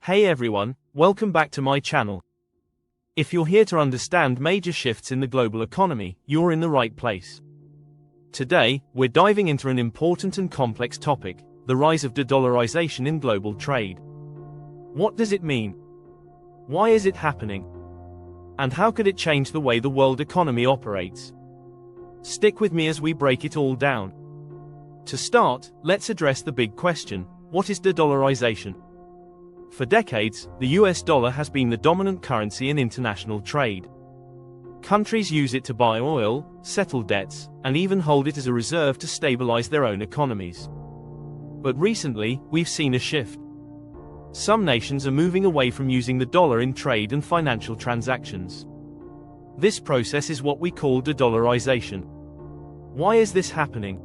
Hey everyone, welcome back to my channel. If you're here to understand major shifts in the global economy, you're in the right place. Today, we're diving into an important and complex topic, the rise of de-dollarization in global trade. What does it mean? Why is it happening? And how could it change the way the world economy operates? Stick with me as we break it all down. To start, let's address the big question: what is de-dollarization? For decades, the US dollar has been the dominant currency in international trade. Countries use it to buy oil, settle debts, and even hold it as a reserve to stabilize their own economies. But recently, we've seen a shift. Some nations are moving away from using the dollar in trade and financial transactions. This process is what we call de-dollarization. Why is this happening?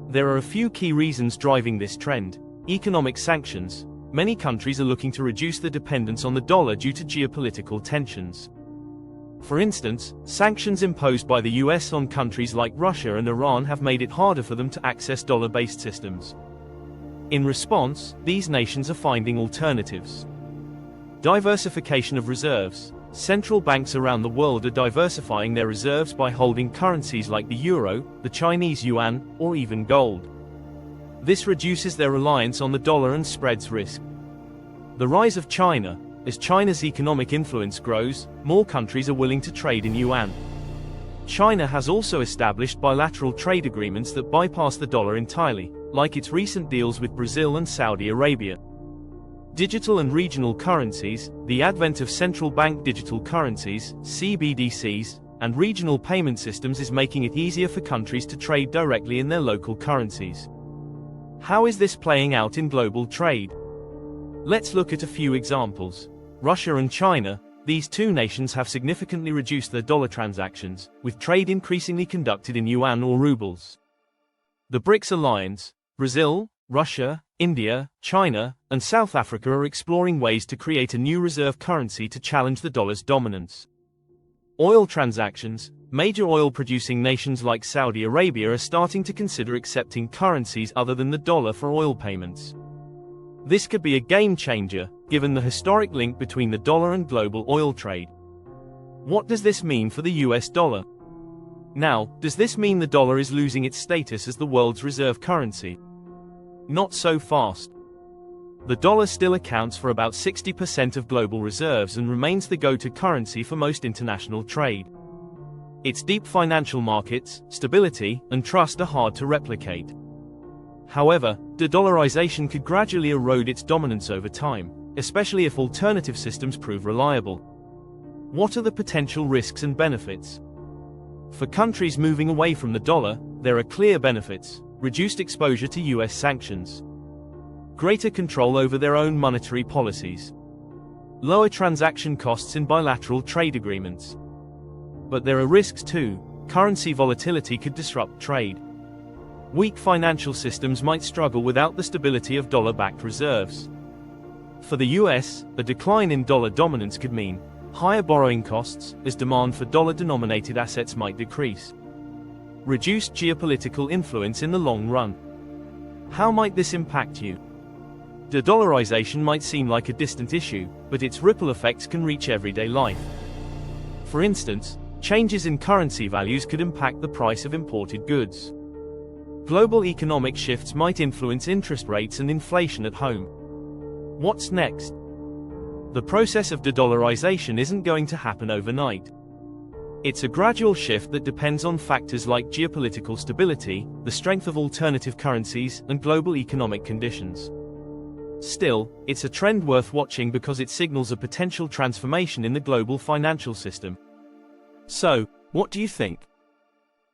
There are a few key reasons driving this trend. Economic sanctions. Many countries are looking to reduce the dependence on the dollar due to geopolitical tensions. For instance, sanctions imposed by the US on countries like Russia and Iran have made it harder for them to access dollar-based systems. In response, these nations are finding alternatives. Diversification of reserves. Central banks around the world are diversifying their reserves by holding currencies like the euro, the Chinese yuan, or even gold. This reduces their reliance on the dollar and spreads risk. The rise of China. As China's economic influence grows, more countries are willing to trade in yuan. China has also established bilateral trade agreements that bypass the dollar entirely, like its recent deals with Brazil and Saudi Arabia. Digital and regional currencies. The advent of central bank digital currencies, CBDCs, and regional payment systems is making it easier for countries to trade directly in their local currencies. How is this playing out in global trade? Let's look at a few examples. Russia and China. These two nations have significantly reduced their dollar transactions, with trade increasingly conducted in yuan or rubles. The BRICS alliance. Brazil, Russia, India, China, and South Africa are exploring ways to create a new reserve currency to challenge the dollar's dominance. Oil transactions. Major oil-producing nations like Saudi Arabia are starting to consider accepting currencies other than the dollar for oil payments. This could be a game-changer, given the historic link between the dollar and global oil trade. What does this mean for the US dollar? Now, does this mean the dollar is losing its status as the world's reserve currency? Not so fast. The dollar still accounts for about 60% of global reserves and remains the go-to currency for most international trade. Its deep financial markets, stability, and trust are hard to replicate. However, de-dollarization could gradually erode its dominance over time, especially if alternative systems prove reliable. What are the potential risks and benefits? For countries moving away from the dollar, there are clear benefits: reduced exposure to US sanctions, greater control over their own monetary policies, lower transaction costs in bilateral trade agreements. But there are risks too. Currency volatility could disrupt trade. Weak financial systems might struggle without the stability of dollar-backed reserves. For the US, a decline in dollar dominance could mean higher borrowing costs, as demand for dollar-denominated assets might decrease. Reduced geopolitical influence in the long run. How might this impact you? De-dollarization might seem like a distant issue, but its ripple effects can reach everyday life. For instance, changes in currency values could impact the price of imported goods. Global economic shifts might influence interest rates and inflation at home. What's next? The process of de-dollarization isn't going to happen overnight. It's a gradual shift that depends on factors like geopolitical stability, the strength of alternative currencies, and global economic conditions. Still, it's a trend worth watching because it signals a potential transformation in the global financial system. So, what do you think?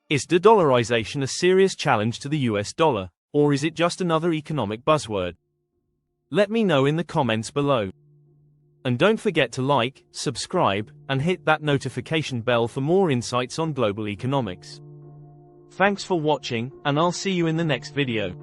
Is de-dollarization a serious challenge to the US dollar, or is it just another economic buzzword? Let me know in the comments below. And don't forget to like, subscribe, and hit that notification bell for more insights on global economics. Thanks for watching, and I'll see you in the next video.